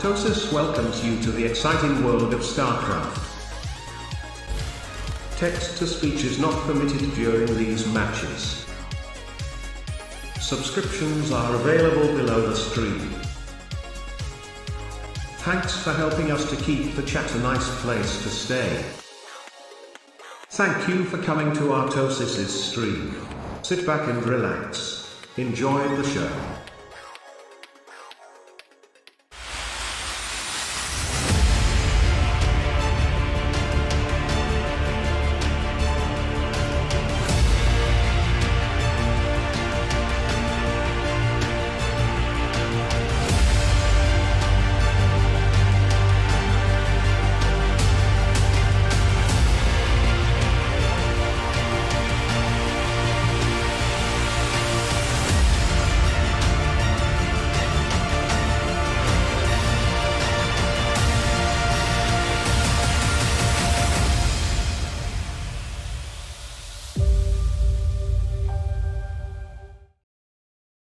Artosis welcomes you to the exciting world of StarCraft. Text-to-speech is not permitted during these matches. Subscriptions are available below the stream. Thanks for helping us to keep the chat a nice place to stay. Thank you for coming to Artosis's stream. Sit back and relax. Enjoy the show.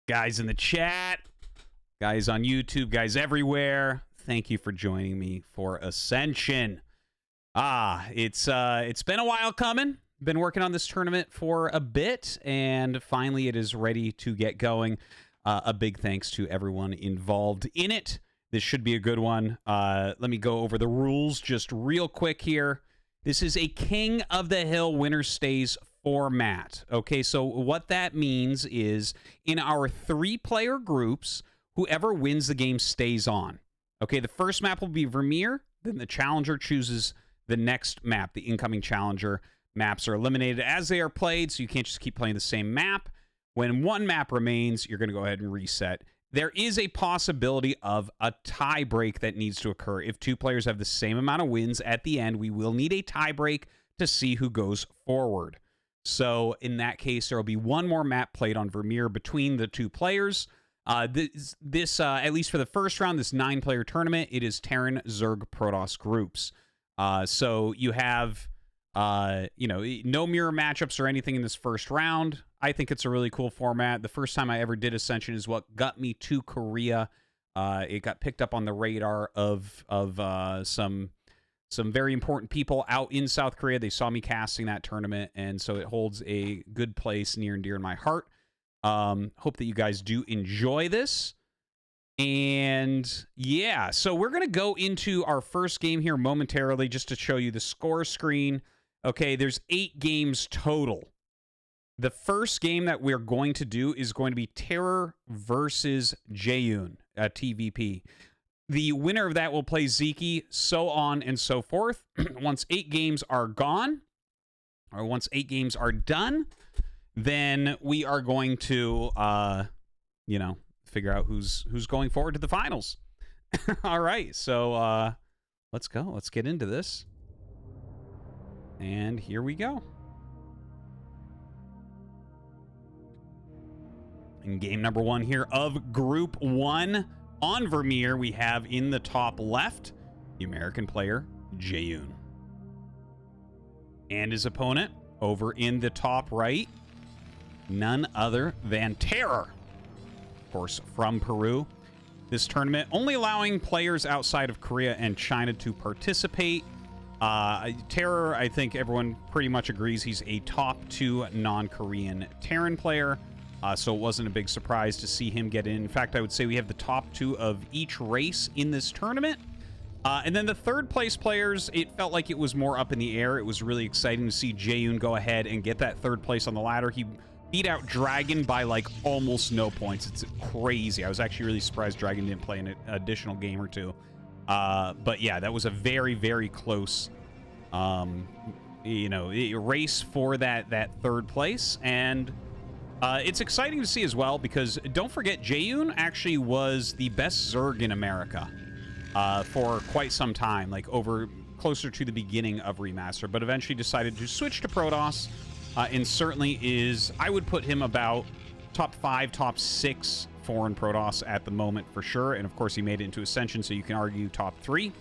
Guys in the chat, guys on YouTube, guys everywhere, thank you for joining me for Ascension. It's been a while coming. Been working on this tournament for a bit, and finally it is ready to get going. A big thanks to everyone involved in it. This should be a good one. Let me go over the rules just real quick here. This is a King of the Hill winner stays format. Okay, so what that means is in our 3-player groups, whoever wins the game stays on. Okay, the first map will be Vermeer, then the challenger chooses the next map. The incoming challenger maps are eliminated as they are played, so you can't just keep playing the same map. When one map remains, you're going to go ahead and reset. There is a possibility of a tie break that needs to occur. If 2 players have the same amount of wins at the end, we will need a tie break to see who goes forward. So in that case, there will be one more map played on Vermeer between the 2 players. This at least for the first round, this 9-player tournament, it is Terran, Zerg, Protoss groups. So you have, no mirror matchups or anything in this first round. I think it's a really cool format. The first time I ever did Ascension is what got me to Korea. It got picked up on the radar of some very important people out in South Korea. They saw me casting that tournament, and so it holds a good place near and dear in my heart. Hope that you guys do enjoy this. And yeah, so we're going to go into our first game here momentarily just to show you the score screen. Okay, there's 8 games total. The first game that we're going to do is going to be TerrOr versus Jaeyun, TVP. The winner of that will play Sziky, so on and so forth. Once 8 games are gone, or once 8 games are done, then we are going to, figure out who's going forward to the finals. All right, so let's go. Let's get into this. And here we go. In game number 1 here of Group 1. On Vermeer, we have in the top left, the American player, Jaeyun. And his opponent, over in the top right, none other than TerrOr. Of course, from Peru. This tournament only allowing players outside of Korea and China to participate. TerrOr, I think everyone pretty much agrees he's a top 2 non-Korean Terran player. So it wasn't a big surprise to see him get in. In fact, I would say we have the top 2 of each race in this tournament. And then the third place players, it felt like it was more up in the air. It was really exciting to see Jaeyun go ahead and get that 3rd place on the ladder. He beat out Dragon by like almost no points. It's crazy. I was actually really surprised Dragon didn't play an additional game or 2. But yeah, that was a very, very close, race for that 3rd place. And it's exciting to see as well because don't forget, Jaeyun actually was the best Zerg in America for quite some time, like over closer to the beginning of Remaster, but eventually decided to switch to Protoss, and certainly is, I would put him about top 5, top 6 foreign Protoss at the moment for sure, and of course he made it into Ascension, so you can argue top 3.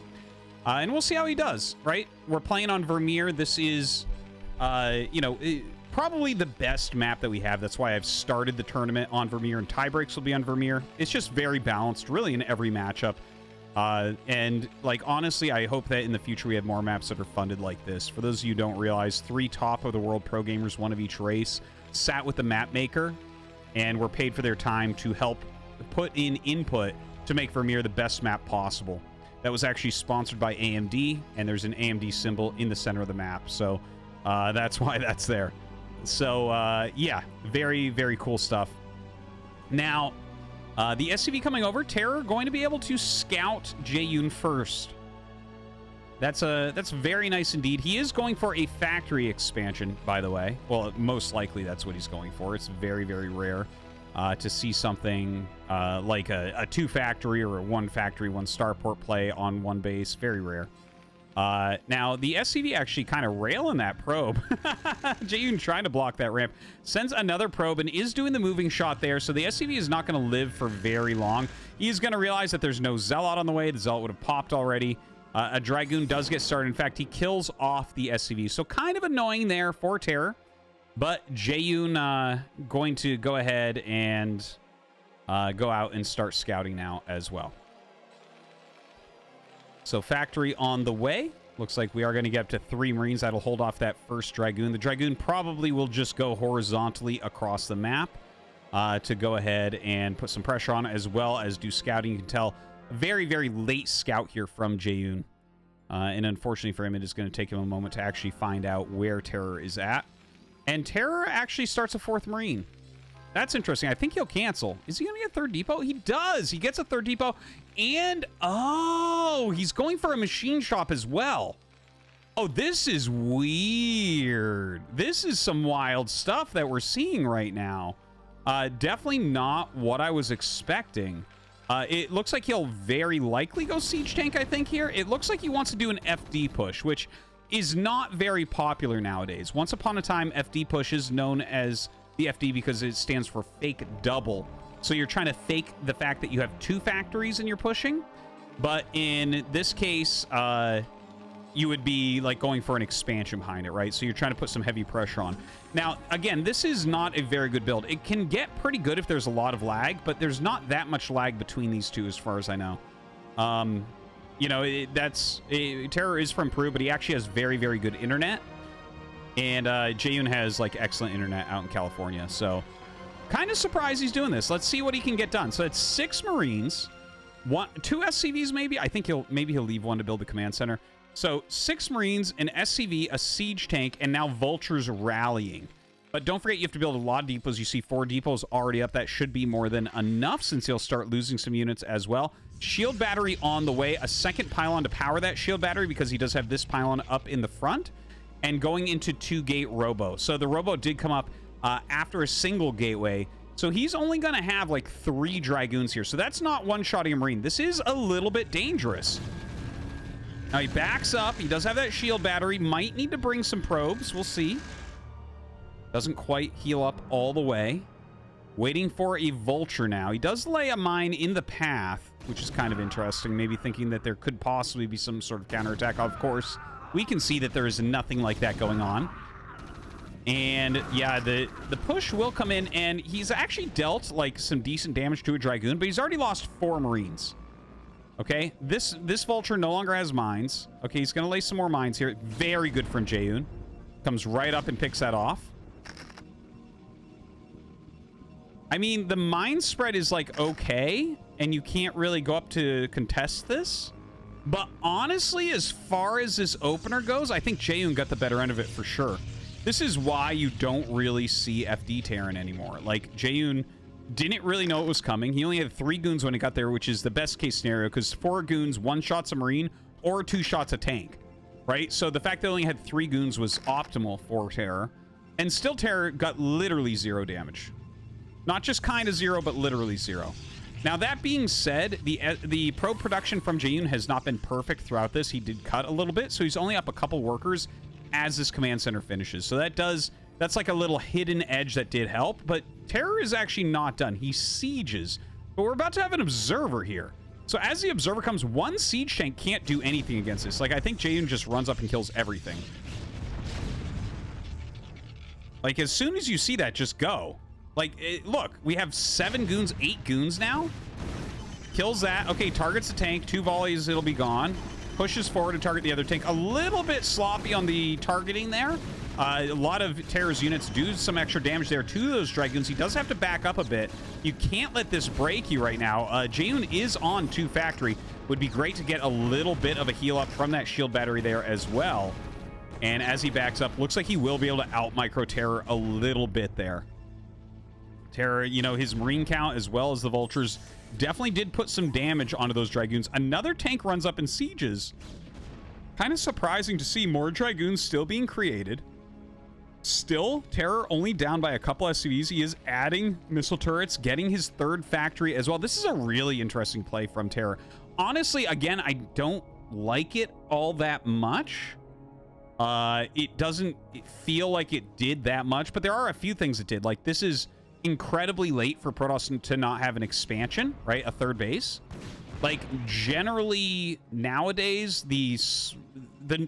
And we'll see how he does, right? We're playing on Vermeer. This is, probably the best map that we have. That's why I've started the tournament on Vermeer, and tiebreaks will be on Vermeer. It's just very balanced, really, in every matchup. And like, honestly, I hope that in the future we have more maps that are funded like this. For those of you who don't realize, 3 top of the world pro gamers, 1 of each race, sat with the map maker and were paid for their time to help put in input to make Vermeer the best map possible. That was actually sponsored by AMD, and there's an AMD symbol in the center of the map. So that's why that's there. So yeah, very, very cool stuff. Now, the SCV coming over, TerrOr going to be able to scout Jaeyun first. That's very nice indeed. He is going for a factory expansion, by the way. Well, most likely that's what he's going for. It's very, very rare to see something like a 2 factory or a 1 factory, 1 starport play on 1 base. Very rare. Now, the SCV actually kind of railing that probe. Jaeyun trying to block that ramp. Sends another probe and is doing the moving shot there, so the SCV is not going to live for very long. He's going to realize that there's no Zealot on the way. The Zealot would have popped already. A Dragoon does get started. In fact, he kills off the SCV, so kind of annoying there for TerrOr. But Jaeyun going to go ahead and go out and start scouting now as well. So factory on the way. Looks like we are going to get up to 3 Marines. That'll hold off that first Dragoon. The Dragoon probably will just go horizontally across the map to go ahead and put some pressure on, as well as do scouting. You can tell a very, very late scout here from Jaeyun. And unfortunately for him, it is going to take him a moment to actually find out where TerrOr is at. And TerrOr actually starts a 4th Marine. That's interesting. I think he'll cancel. Is he going to get 3rd depot? He does. He gets a 3rd depot. And, oh, he's going for a machine shop as well. Oh, this is weird. This is some wild stuff that we're seeing right now. Definitely not what I was expecting. It looks like he'll very likely go siege tank, I think, here. It looks like he wants to do an FD push, which is not very popular nowadays. Once upon a time, FD push is known as the FD because it stands for fake double. So you're trying to fake the fact that you have 2 factories and you're pushing. But in this case, you would be like going for an expansion behind it, right? So you're trying to put some heavy pressure on. Now, again, this is not a very good build. It can get pretty good if there's a lot of lag, but there's not that much lag between these 2 as far as I know. You know, TerrOr is from Peru, but he actually has very, very good internet. And Jaeyun has like excellent internet out in California. So kind of surprised he's doing this. Let's see what he can get done. So it's 6 Marines, 2 SCVs maybe. I think he'll leave 1 to build the command center. So 6 Marines, an SCV, a siege tank, and now Vultures rallying. But don't forget, you have to build a lot of depots. You see 4 depots already up. That should be more than enough since he'll start losing some units as well. Shield battery on the way. A 2nd pylon to power that shield battery because he does have this pylon up in the front. And going into 2-gate robo. So the robo did come up after a single gateway. So he's only going to have like 3 Dragoons here. So that's not one-shotting a Marine. This is a little bit dangerous. Now he backs up. He does have that shield battery. Might need to bring some probes. We'll see. Doesn't quite heal up all the way. Waiting for a Vulture now. He does lay a mine in the path, which is kind of interesting. Maybe thinking that there could possibly be some sort of counterattack. Of course, we can see that there is nothing like that going on. And yeah, the push will come in, and he's actually dealt like some decent damage to a Dragoon, but he's already lost 4 Marines. Okay, this Vulture no longer has mines. Okay, he's going to lay some more mines here. Very good from Jaeyun. Comes right up and picks that off. I mean, the mine spread is like okay, and you can't really go up to contest this. But honestly, as far as this opener goes, I think Jaeyun got the better end of it for sure. This is why you don't really see FD Terran anymore. Like, Jaeyun didn't really know it was coming. He only had 3 goons when he got there, which is the best case scenario, because 4 goons, 1 shot's a Marine, or 2 shots a tank, right? So the fact that he only had 3 goons was optimal for TerrOr. And still TerrOr got literally 0 damage. Not just kind of 0, but literally 0. Now, that being said, the pro production from Jaeyun has not been perfect throughout this. He did cut a little bit, so he's only up a couple workers as this command center finishes. So that's like a little hidden edge that did help, but TerrOr is actually not done. He sieges, but we're about to have an observer here. So as the observer comes, 1 siege tank can't do anything against this. Like, I think Jaeyun just runs up and kills everything. Like, as soon as you see that, just go. Like, look, we have 7 goons, 8 goons now. kills that. Okay, targets the tank. 2 volleys, it'll be gone. Pushes forward to target the other tank. A little bit sloppy on the targeting there. A lot of TerrOr's units do some extra damage there to those Dragoons. He does have to back up a bit. You can't let this break you right now. Jaeyun is on 2 factory. Would be great to get a little bit of a heal up from that shield battery there as well. And as he backs up, looks like he will be able to out-micro TerrOr a little bit there. TerrOr, you know, his Marine count as well as the Vultures definitely did put some damage onto those Dragoons. Another tank runs up and sieges. Kind of surprising to see more Dragoons still being created. Still, TerrOr only down by a couple SCVs. He is adding missile turrets, getting his 3rd factory as well. This is a really interesting play from TerrOr. Honestly, again, I don't like it all that much. It doesn't feel like it did that much, but there are a few things it did. Like, this is incredibly late for Protoss to not have an expansion, right? A 3rd base. Like, generally nowadays, the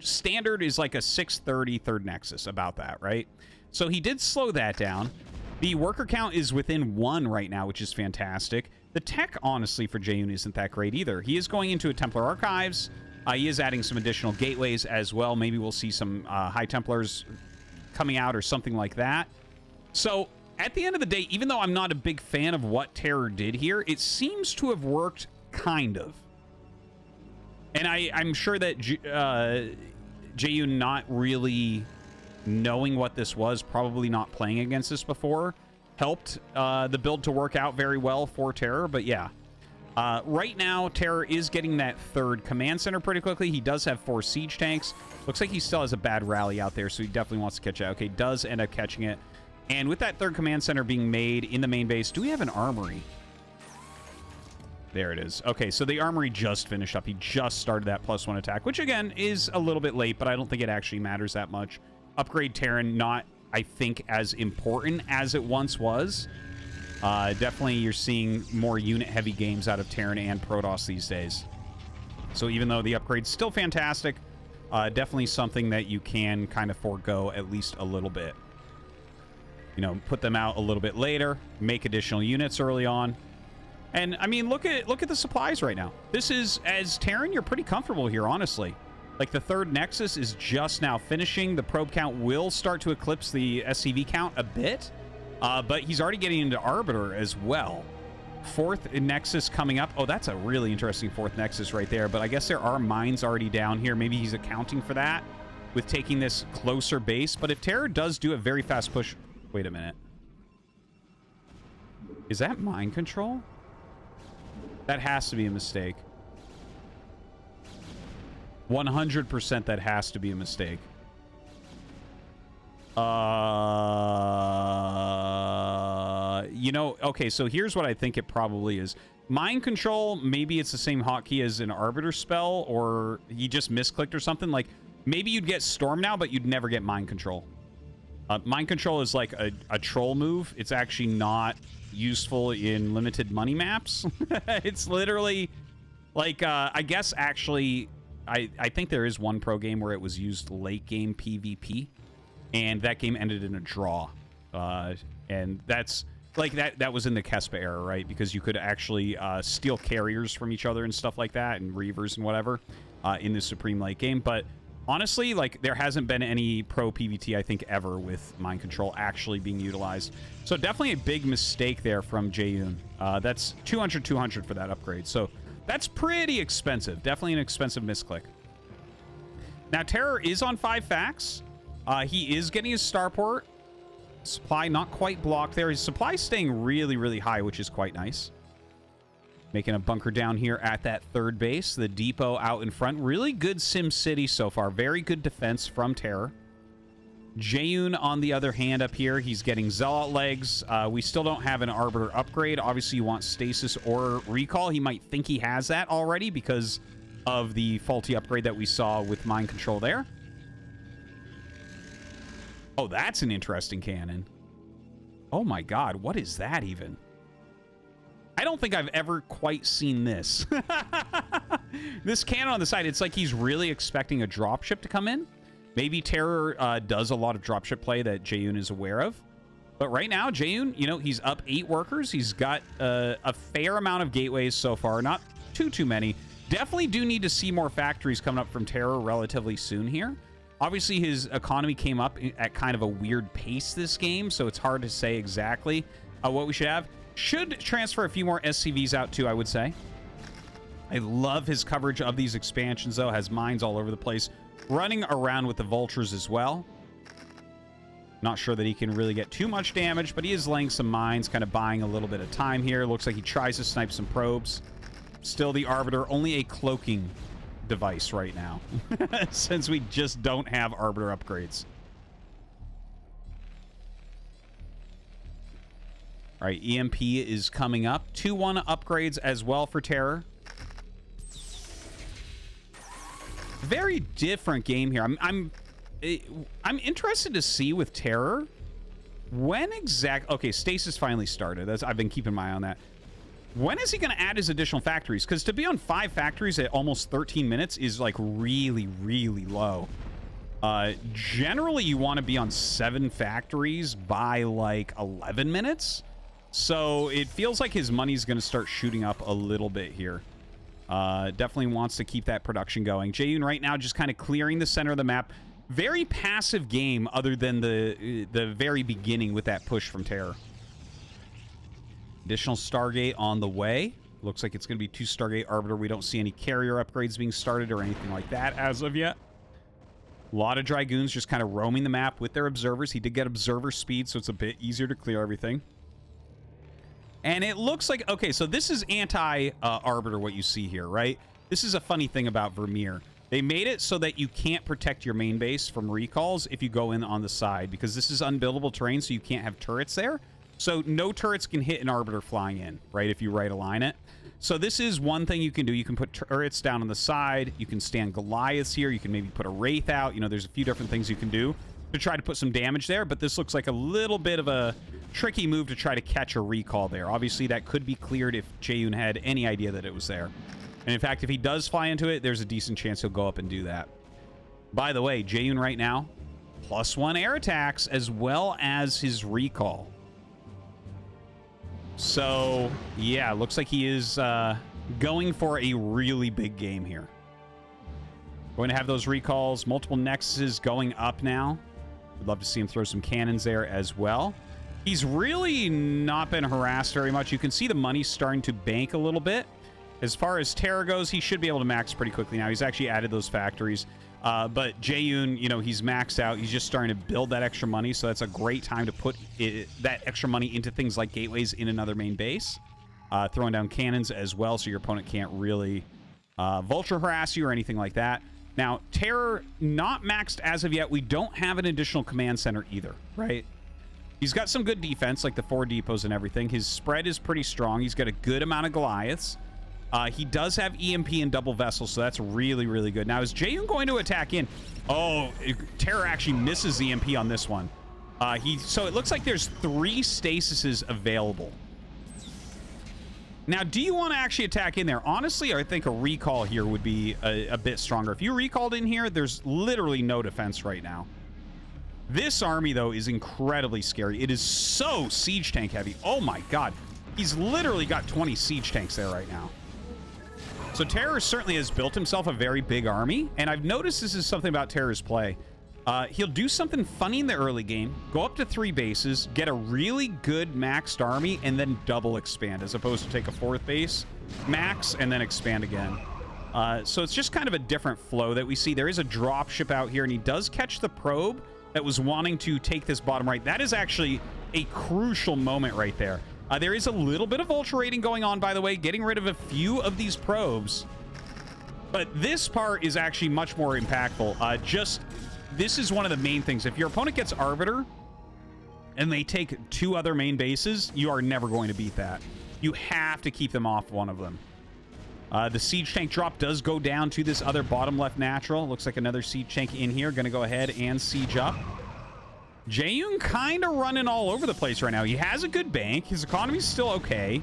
standard is like a 630 3rd Nexus, about that, right? So he did slow that down. The worker count is within 1 right now, which is fantastic. The tech, honestly, for Jaeyun isn't that great either. He is going into a Templar Archives. He is adding some additional gateways as well. Maybe we'll see some High Templars coming out or something like that. So, at the end of the day, even though I'm not a big fan of what TerrOr did here, it seems to have worked kind of. And I'm sure that Jaeyun not really knowing what this was, probably not playing against this before, helped the build to work out very well for TerrOr. But yeah, right now, TerrOr is getting that 3rd command center pretty quickly. He does have 4 siege tanks. Looks like he still has a bad rally out there, so he definitely wants to catch it. Okay, does end up catching it. And with that 3rd command center being made in the main base, do we have an armory? There it is. Okay, so the armory just finished up. He just started that +1 attack, which again is a little bit late, but I don't think it actually matters that much. Upgrade Terran, not, I think, as important as it once was. Definitely you're seeing more unit-heavy games out of Terran and Protoss these days. So even though the upgrade's still fantastic, definitely something that you can kind of forego at least a little bit. You know, put them out a little bit later, make additional units early on. And I mean, look at the supplies right now. This is, as Terran, you're pretty comfortable here, honestly. Like, the 3rd Nexus is just now finishing. The probe count will start to eclipse the SCV count a bit, but he's already getting into Arbiter as well. 4th Nexus coming up. Oh, that's a really interesting 4th Nexus right there, but I guess there are mines already down here. Maybe he's accounting for that with taking this closer base. But if TerrOr does do a very fast push... Wait a minute. Is that mind control? That has to be a mistake. 100% that has to be a mistake. You know, okay, so here's what I think it probably is. Mind control, maybe it's the same hotkey as an Arbiter spell, or he just misclicked or something. Like, maybe you'd get Storm now, but you'd never get Mind control. Mind control is like a troll move. It's actually not useful in limited money maps. It's literally like, I guess actually, I think there is one pro game where it was used late game PvP, and that game ended in a draw. And that's like that was in the Kespa era, right? Because you could actually steal carriers from each other and stuff like that, and reavers and whatever in the Supreme late game. But honestly, like, there hasn't been any pro PvT, I think, ever with mind control actually being utilized. So definitely a big mistake there from Jaeyun. That's 200 for that upgrade. So that's pretty expensive. Definitely an expensive misclick. Now, TerrOr is on 5 facts. He is getting his starport. Supply not quite blocked there. His supply staying really, really high, which is quite nice. Making a bunker down here at that 3rd base. The depot out in front. Really good Sim City so far. Very good defense from TerrOr. Jaeyun, on the other hand, up here, he's getting Zealot legs. We still don't have an Arbiter upgrade. Obviously, you want Stasis or Recall. He might think he has that already because of the faulty upgrade that we saw with Mind Control there. Oh, that's an interesting cannon. Oh my god, what is that even? I don't think I've ever quite seen this. This cannon on the side, it's like he's really expecting a dropship to come in. Maybe TerrOr does a lot of dropship play that Jaeyun is aware of. But right now, Jaeyun, you know, he's up 8 workers. He's got a fair amount of gateways so far. Not too many. Definitely do need to see more factories coming up from TerrOr relatively soon here. Obviously, his economy came up at kind of a weird pace this game, so it's hard to say exactly what we should have. Should transfer a few more SCVs out too, I would say. I love his coverage of these expansions, though. Has mines all over the place. Running around with the vultures as well. Not sure that he can really get too much damage, but he is laying some mines, kind of buying a little bit of time here. Looks like he tries to snipe some probes. Still the Arbiter, only a cloaking device right now, since we just don't have Arbiter upgrades. All right, EMP is coming up. 2-1 upgrades as well for TerrOr. Very different game here. I'm interested to see with TerrOr when okay, Stasis finally started. I've been keeping my eye on that. When is he going to add his additional factories? Because to be on 5 factories at almost 13 minutes is like really low. Generally, you want to be on 7 factories by like 11 minutes. So it feels like his money's going to start shooting up a little bit here. Definitely wants to keep that production going. Jaeyun right now just kind of clearing the center of the map. Very passive game other than the very beginning with that push from TerrOr. Additional Stargate on the way. Looks like it's going to be 2 Stargate Arbiter. We don't see any carrier upgrades being started or anything like that as of yet. A lot of Dragoons just kind of roaming the map with their observers. He did get observer speed, so it's a bit easier to clear everything. And it looks like... Okay, so this is anti-Arbiter, what you see here, right? This is a funny thing about Vermeer. They made it so that you can't protect your main base from recalls if you go in on the side, because this is unbuildable terrain, so you can't have turrets there. So no turrets can hit an Arbiter flying in, right, if you right align it. So this is one thing you can do. You can put turrets down on the side. You can stand Goliaths here. You can maybe put a Wraith out. You know, there's a few different things you can do to try to put some damage there, but this looks like a little bit of a tricky move to try to catch a recall there. Obviously, that could be cleared if Jaeyun had any idea that it was there. And in fact, if he does fly into it, there's a decent chance he'll go up and do that. By the way, Jaeyun right now, +1 air attacks as well as his recall. So, yeah, looks like he is going for a really big game here. Going to have those recalls, multiple nexuses going up now. Would love to see him throw some cannons there as well. He's really not been harassed very much. You can see the money starting to bank a little bit. As far as TerrOr goes, he should be able to max pretty quickly now. He's actually added those factories. But Jaeyun, you know, he's maxed out. He's just starting to build that extra money, so that's a great time to put that extra money into things like gateways in another main base. Throwing down cannons as well, so your opponent can't really vulture harass you or anything like that. Now, TerrOr, not maxed as of yet. We don't have an additional command center either, right? He's got some good defense, like the 4 depots and everything. His spread is pretty strong. He's got a good amount of Goliaths. He does have EMP and double vessels, so that's really good. Now, is Jaeyun going to attack in? Oh, TerrOr actually misses EMP on this one. So it looks like there's 3 stasises available. Now, do you want to actually attack in there? Honestly, I think a recall here would be a bit stronger. If you recalled in here, there's literally no defense right now. This army, though, is incredibly scary. It is so siege tank heavy. Oh, my God. He's literally got 20 siege tanks there right now. So TerrOr certainly has built himself a very big army, and I've noticed this is something about TerrOr's play. He'll do something funny in the early game, go up to 3 bases, get a really good maxed army, and then double expand, as opposed to take a 4th base, max, and then expand again. So it's just kind of a different flow that we see. There is a drop ship out here, and he does catch the probe that was wanting to take this bottom right. That is actually a crucial moment right there. There is a little bit of vulture raiding going on, by the way, getting rid of a few of these probes. But this part is actually much more impactful. This is one of the main things. If your opponent gets Arbiter and they take 2 other main bases, you are never going to beat that. You have to keep them off one of them. The siege tank drop does go down to this other bottom left natural. Looks like another siege tank in here. Going to go ahead and siege up. Jaeyun kind of running all over the place right now. He has a good bank. His economy's still okay.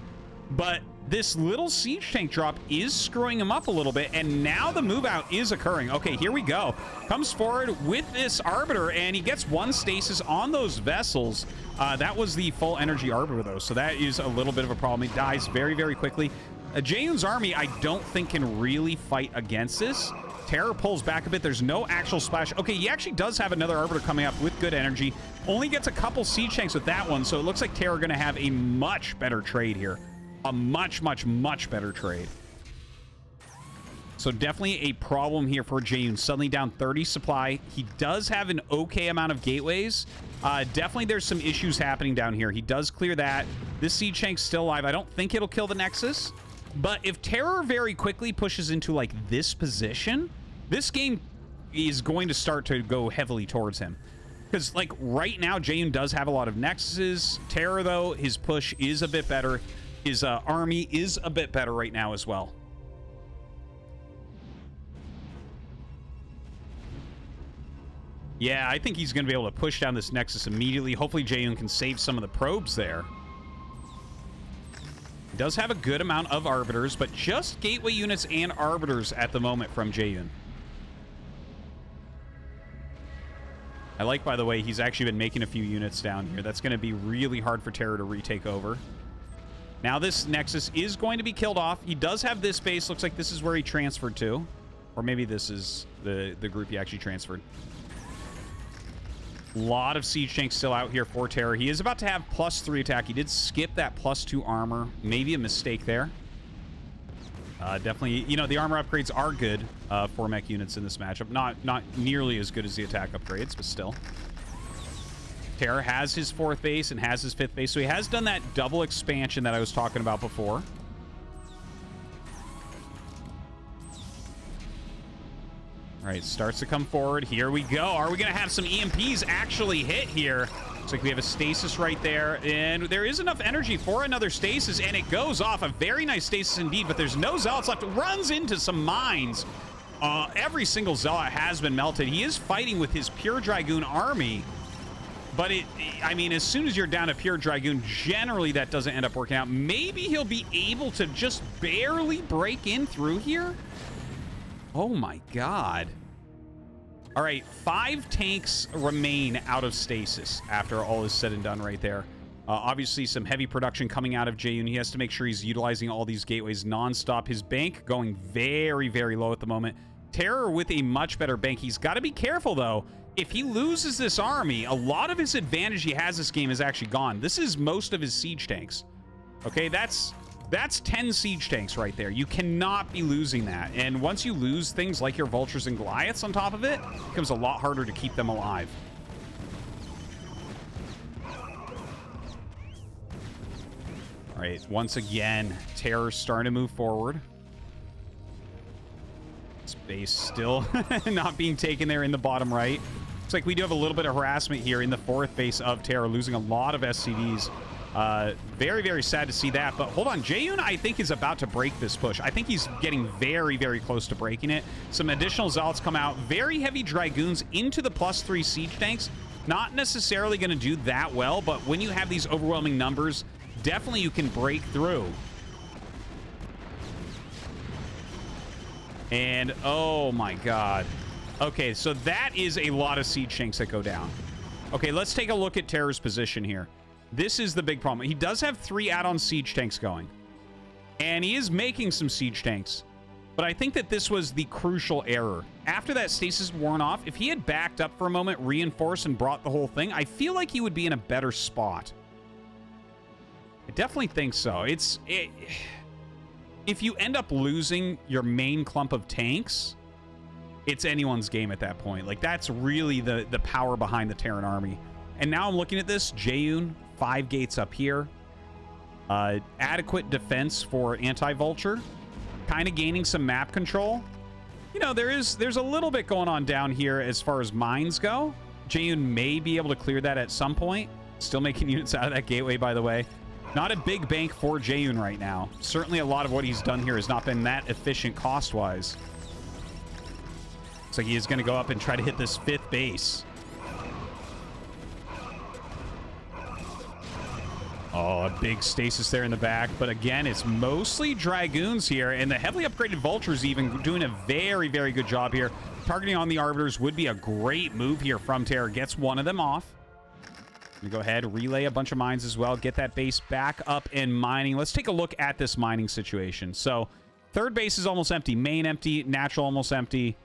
But this little siege tank drop is screwing him up a little bit, and now the move out is occurring. Okay, here we go. Comes forward with this Arbiter, and he gets one stasis on those vessels. That was the full energy Arbiter, though, so that is a little bit of a problem. He dies very, very quickly. Jaeyun's army, I don't think, can really fight against this. TerrOr pulls back a bit. There's no actual splash. Okay, he actually does have another Arbiter coming up with good energy. Only gets a couple siege tanks with that one, so it looks like TerrOr going to have a much better trade here. A much, much, much better trade. So definitely a problem here for Jaeyun. Suddenly down 30 supply. He does have an okay amount of gateways. Definitely there's some issues happening down here. He does clear that. This siege tank's still alive. I don't think it'll kill the Nexus. But if TerrOr very quickly pushes into, like, this position, this game is going to start to go heavily towards him. Because, like, right now, Jaeyun does have a lot of Nexuses. TerrOr, though, his push is a bit better. His army is a bit better right now as well. Yeah, I think he's going to be able to push down this Nexus immediately. Hopefully, Jaeyun can save some of the probes there. He does have a good amount of Arbiters, but just Gateway units and Arbiters at the moment from Jaeyun. I like, by the way, he's actually been making a few units down here. That's going to be really hard for TerrOr to retake over. Now this Nexus is going to be killed off. He does have this base. Looks like this is where he transferred to. Or maybe this is the group he actually transferred. A lot of siege tanks still out here for TerrOr. He is about to have +3 attack. He did skip that +2 armor. Maybe a mistake there. Definitely, you know, the armor upgrades are good for mech units in this matchup. Not nearly as good as the attack upgrades, but still. TerrOr has his 4th base and has his 5th base, so he has done that double expansion that I was talking about before. All right, starts to come forward. Here we go. Are we going to have some EMPs actually hit here? Looks like we have a stasis right there, and there is enough energy for another stasis, and it goes off. A very nice stasis indeed, but there's no Zealots left. It runs into some mines. Every single Zealot has been melted. He is fighting with his Pure Dragoon army, but I mean, as soon as you're down to Pure Dragoon, generally that doesn't end up working out. Maybe he'll be able to just barely break in through here. Oh my god. All right, 5 tanks remain out of stasis after all is said and done right there. Obviously, some heavy production coming out of Jaeyun. He has to make sure he's utilizing all these gateways nonstop. His bank going very, very low at the moment. TerrOr with a much better bank. He's got to be careful, though. If he loses this army, a lot of his advantage he has this game is actually gone. This is most of his siege tanks. Okay, that's 10 siege tanks right there. You cannot be losing that. And once you lose things like your Vultures and Goliaths on top of it, it becomes a lot harder to keep them alive. All right, once again, TerrOr's starting to move forward. Space still not being taken there in the bottom right. Looks like we do have a little bit of harassment here in the 4th base of TerrOr, losing a lot of SCVs. Very, very sad to see that. But hold on, Jaeyun, I think, is about to break this push. I think he's getting very, very close to breaking it. Some additional Zealots come out. Very heavy Dragoons into the +3 siege tanks. Not necessarily going to do that well, but when you have these overwhelming numbers, definitely you can break through. And, oh my god. Okay, so that is a lot of siege tanks that go down. Okay, let's take a look at TerrOr's position here. This is the big problem. He does have 3 add-on siege tanks going. And he is making some siege tanks. But I think that this was the crucial error. After that stasis worn off, if he had backed up for a moment, reinforced, and brought the whole thing, I feel like he would be in a better spot. I definitely think so. If you end up losing your main clump of tanks, it's anyone's game at that point. Like, that's really the power behind the Terran army. And now I'm looking at this. Jaeyun, 5 gates up here. Adequate defense for anti-vulture. Kind of gaining some map control. You know, there's a little bit going on down here as far as mines go. Jaeyun may be able to clear that at some point. Still making units out of that gateway, by the way. Not a big bank for Jaeyun right now. Certainly a lot of what he's done here has not been that efficient cost-wise. So he is going to go up and try to hit this 5th base. Oh, a big stasis there in the back. But again, it's mostly Dragoons here. And the heavily upgraded Vulture's even doing a very, very good job here. Targeting on the Arbiters would be a great move here from TerrOr. Gets one of them off. Gonna go ahead, relay a bunch of mines as well. Get that base back up and mining. Let's take a look at this mining situation. So, third base is almost empty. Main empty. Natural almost empty.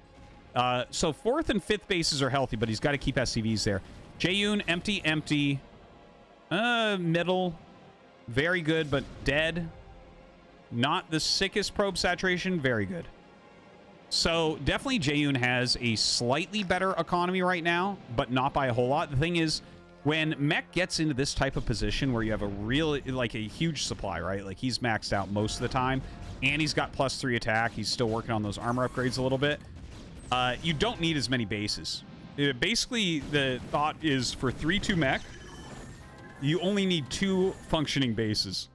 So, fourth and fifth bases are healthy, but he's got to keep SCVs there. Jaeyun, empty, empty. Middle. Very good, but dead. Not the sickest probe saturation. Very good. So, definitely Jaeyun has a slightly better economy right now, but not by a whole lot. The thing is, when Mech gets into this type of position where you have a really, like, a huge supply, right? Like, he's maxed out most of the time, and he's got +3 attack. He's still working on those armor upgrades a little bit. You don't need as many bases. Basically, the thought is for 3-2 Mech, you only need 2 functioning bases.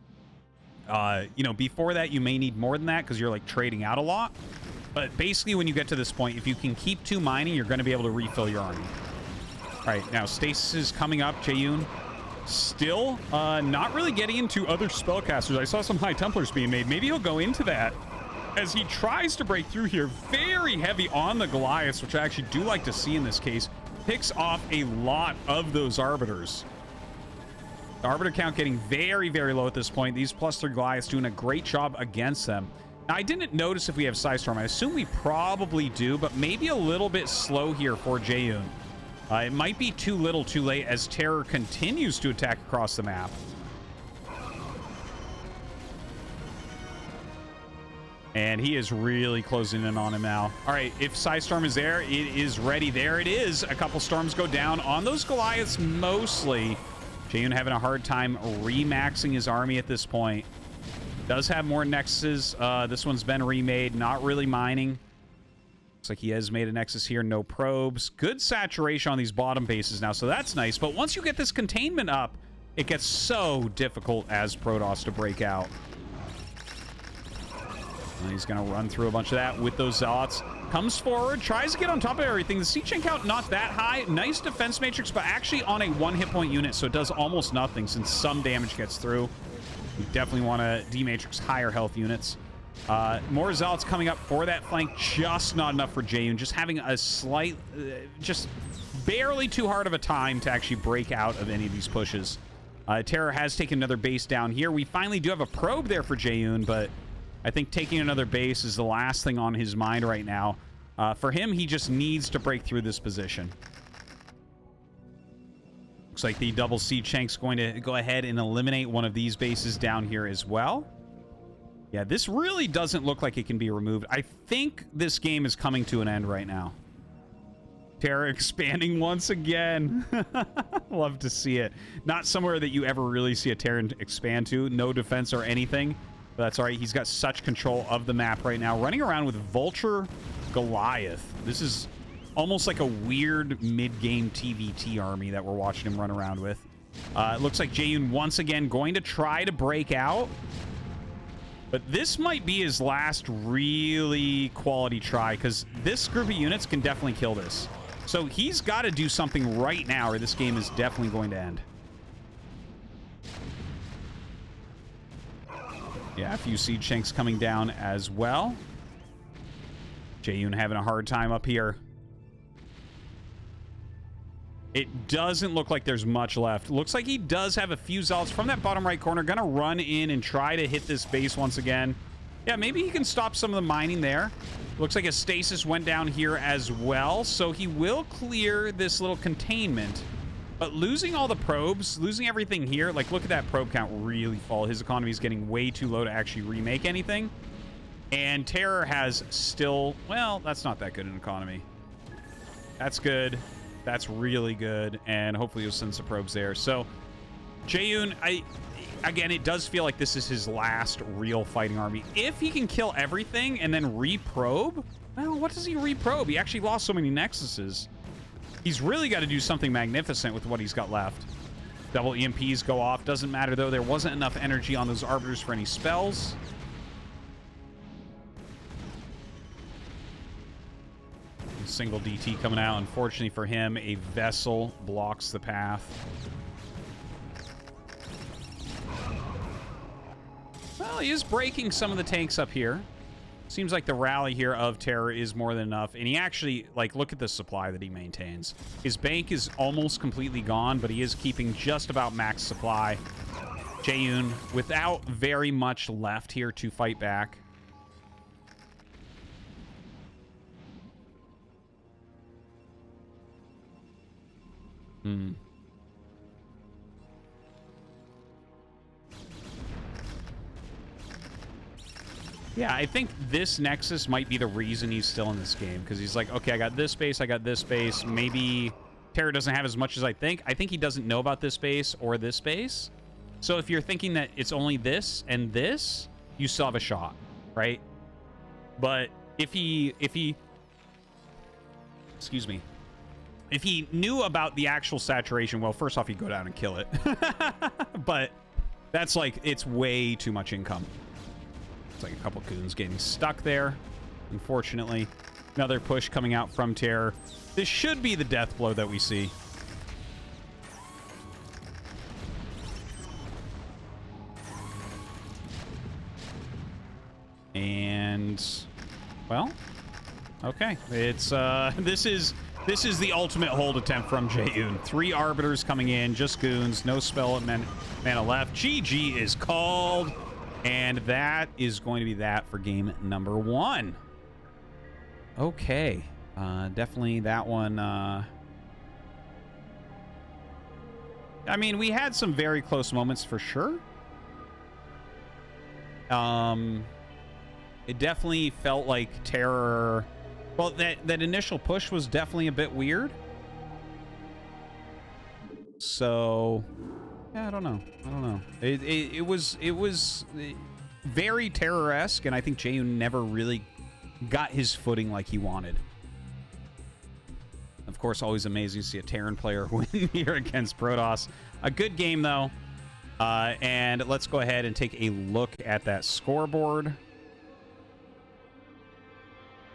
You know, before that, you may need more than that because you're, like, trading out a lot. But basically, when you get to this point, if you can keep 2 mining, you're going to be able to refill your army. All right, now Stasis is coming up. Jaeyun still not really getting into other spellcasters. I saw some High Templars being made. Maybe he'll go into that as he tries to break through here. Very heavy on the Goliaths, which I actually do like to see in this case. Picks off a lot of those Arbiters. The Arbiter count getting very, very low at this point. These +3 Goliaths doing a great job against them. Now, I didn't notice if we have Psystorm. I assume we probably do, but maybe a little bit slow here for Jaeyun. It might be too little too late as TerrOr continues to attack across the map. And he is really closing in on him now. All right, if Psystorm is there, it is ready. There it is. A couple storms go down on those Goliaths mostly. Jaeyun having a hard time remaxing his army at this point. Does have more nexuses. This one's been remade. Not really mining. Looks like he has made a nexus here. No probes. Good saturation on these bottom bases now, so that's nice. But once you get this containment up, it gets so difficult as Protoss to break out. And he's going to run through a bunch of that with those Zealots. Comes forward, tries to get on top of everything. The siege chain count not that high. Nice defense matrix, but actually on a 1 hit point unit, so it does almost nothing since some damage gets through. You definitely want to dematrix higher health units. More Zealots coming up for that flank. Just not enough for Jaeyun. Just having a slight, just barely too hard of a time to actually break out of any of these pushes. TerrOr has taken another base down here. We finally do have a probe there for Jaeyun, but I think taking another base is the last thing on his mind right now. For him, he just needs to break through this position. Looks like the double siege tank's going to go ahead and eliminate one of these bases down here as well. Yeah, this really doesn't look like it can be removed. I think this game is coming to an end right now. TerrOr expanding once again. Love to see it. Not somewhere that you ever really see a TerrOr expand to. No defense or anything. But that's all right. He's got such control of the map right now. Running around with Vulture Goliath. This is almost like a weird mid-game TVT army that we're watching him run around with. It looks like Jaeyun once again going to try to break out. But this might be his last really quality try, because this group of units can definitely kill this. So he's got to do something right now, or this game is definitely going to end. Yeah, a few siege shanks coming down as well. Jaeyun having a hard time up here. It doesn't look like there's much left. Looks like he does have a few Zealots from that bottom right corner. Gonna run in and try to hit this base once again. Yeah, maybe he can stop some of the mining there. Looks like a stasis went down here as well. So he will clear this little containment. But losing all the probes, losing everything here, like look at that probe count really fall. His economy is getting way too low to actually remake anything. And TerrOr has still, well, that's not that good an economy. That's good. That's really good, and hopefully you'll send some probes there. So, Jaeyun, again, it does feel like this is his last real fighting army. If he can kill everything and then reprobe, well, what does he reprobe? He actually lost so many nexuses. He's really got to do something magnificent with what he's got left. Double EMPs go off. Doesn't matter, though. There wasn't enough energy on those Arbiters for any spells. Single DT coming out. Unfortunately for him, a vessel blocks the path. Well, he is breaking some of the tanks up here. Seems like the rally here of TerrOr is more than enough. And he actually, like, look at the supply that he maintains. His bank is almost completely gone, but he is keeping just about max supply. Jaeyun, without very much left here to fight back. Yeah, I think this Nexus might be the reason he's still in this game, because he's like, okay, I got this base, I got this base. Maybe TerrOr doesn't have as much as I think. I think he doesn't know about this base or this base. So if you're thinking that it's only this and this, you still have a shot, right? But if he excuse me, if he knew about the actual saturation, well, first off, he'd go down and kill it. But that's like, it's way too much income. It's like a couple goons getting stuck there, unfortunately. Another push coming out from TerrOr. This should be the death blow that we see. And, well, okay. It's, this is the ultimate hold attempt from Jaeyun. 3 Arbiters coming in, just goons, no spell mana left. GG is called. And that is going to be that for game number 1. Okay. Definitely that one. I mean, we had some very close moments for sure. It definitely felt like TerrOr... Well, that initial push was definitely a bit weird. So... yeah, I don't know. It was very TerrOr-esque, and I think Jaeyun never really got his footing like he wanted. Of course, always amazing to see a Terran player win here against Protoss. A good game, though. And let's go ahead and take a look at that scoreboard.